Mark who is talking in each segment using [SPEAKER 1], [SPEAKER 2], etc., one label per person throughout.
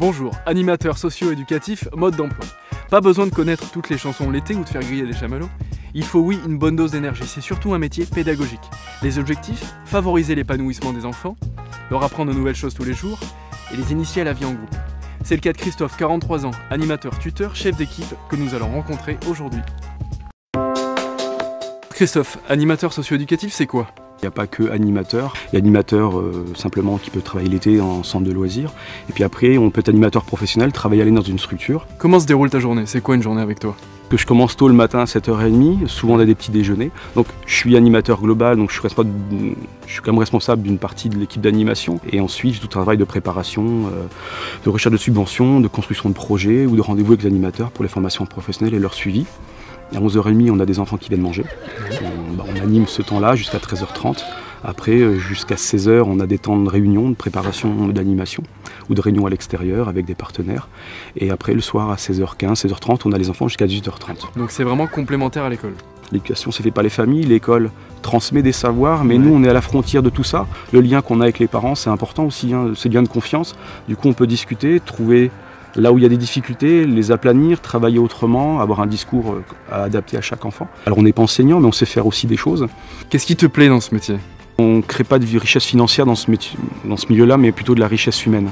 [SPEAKER 1] Bonjour, animateur socio-éducatif, mode d'emploi. Pas besoin de connaître toutes les chansons de l'été ou de faire griller des chamallows. Il faut oui une bonne dose d'énergie, c'est surtout un métier pédagogique. Les objectifs, favoriser l'épanouissement des enfants, leur apprendre de nouvelles choses tous les jours et les initier à la vie en groupe. C'est le cas de Christophe, 43 ans, animateur, tuteur, chef d'équipe que nous allons rencontrer aujourd'hui. Christophe, animateur socio-éducatif, c'est quoi ?
[SPEAKER 2] Il n'y a pas que animateur, il y a animateur simplement qui peut travailler l'été en centre de loisirs. Et puis après, on peut être animateur professionnel, travailler aller dans une structure.
[SPEAKER 1] Comment se déroule ta journée ? C'est quoi une journée avec toi ?
[SPEAKER 2] Que je commence tôt le matin à 7h30, souvent on a des petits déjeuners. Donc je suis animateur global, donc je suis quand même responsable d'une partie de l'équipe d'animation. Et ensuite, tout travail de préparation, de recherche de subventions, de construction de projets ou de rendez-vous avec les animateurs pour les formations professionnelles et leur suivi. À 11h30, on a des enfants qui viennent manger. On anime ce temps-là jusqu'à 13h30. Après, jusqu'à 16h, on a des temps de réunion, de préparation d'animation ou de réunion à l'extérieur avec des partenaires. Et après, le soir, à 16h15, 16h30, on a les enfants jusqu'à 18h30.
[SPEAKER 1] Donc c'est vraiment complémentaire à l'école.
[SPEAKER 2] L'éducation, c'est fait par les familles, l'école transmet des savoirs, mais nous, on est à la frontière de tout ça. Le lien qu'on a avec les parents, c'est important aussi, c'est le lien de confiance. Du coup, on peut discuter, trouver là où il y a des difficultés, les aplanir, travailler autrement, avoir un discours à adapter à chaque enfant. Alors on n'est pas enseignant, mais on sait faire aussi des choses.
[SPEAKER 1] Qu'est-ce qui te plaît dans ce métier ?
[SPEAKER 2] On ne crée pas de richesse financière dans ce milieu-là, mais plutôt de la richesse humaine.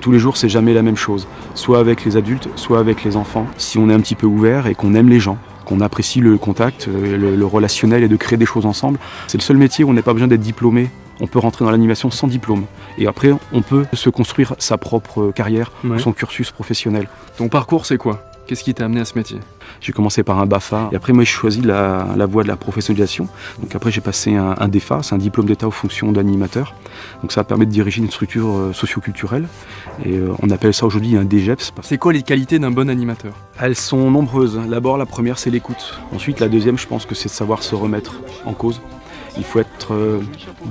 [SPEAKER 2] Tous les jours, c'est jamais la même chose, soit avec les adultes, soit avec les enfants. Si on est un petit peu ouvert et qu'on aime les gens, qu'on apprécie le contact, le relationnel et de créer des choses ensemble, c'est le seul métier où on n'a pas besoin d'être diplômé. On peut rentrer dans l'animation sans diplôme. Et après, on peut se construire sa propre carrière, son cursus professionnel.
[SPEAKER 1] Ton parcours, c'est quoi ? Qu'est-ce qui t'a amené à ce métier ?
[SPEAKER 2] J'ai commencé par un BAFA. Et après, moi, j'ai choisi la voie de la professionnalisation. Donc après, j'ai passé un DEFA, c'est un diplôme d'état aux fonctions d'animateur. Donc ça permet de diriger une structure socio-culturelle. Et on appelle ça aujourd'hui un DGEPS.
[SPEAKER 1] C'est quoi les qualités d'un bon animateur ?
[SPEAKER 2] Elles sont nombreuses. D'abord, la première, c'est l'écoute. Ensuite, la deuxième, je pense que c'est de savoir se remettre en cause. Il faut être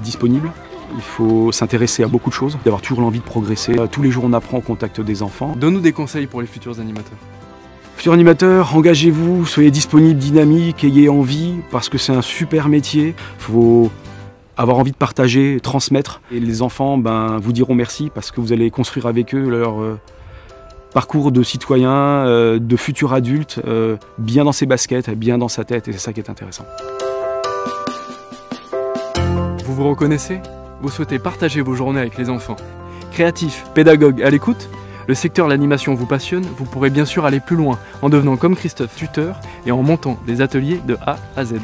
[SPEAKER 2] disponible, il faut s'intéresser à beaucoup de choses, d'avoir toujours l'envie de progresser. Tous les jours, on apprend au contact des enfants.
[SPEAKER 1] Donne-nous des conseils pour les futurs animateurs.
[SPEAKER 2] Futurs animateurs, engagez-vous, soyez disponibles, dynamiques, ayez envie, parce que c'est un super métier. Il faut avoir envie de partager, transmettre. Et les enfants vous diront merci, parce que vous allez construire avec eux leur parcours de citoyen, de futurs adultes, bien dans ses baskets, bien dans sa tête, et c'est ça qui est intéressant.
[SPEAKER 1] Vous vous reconnaissez ? Vous souhaitez partager vos journées avec les enfants ? Créatif, pédagogue, à l'écoute ? Le secteur de l'animation vous passionne ? Vous pourrez bien sûr aller plus loin en devenant comme Christophe tuteur et en montant des ateliers de A à Z.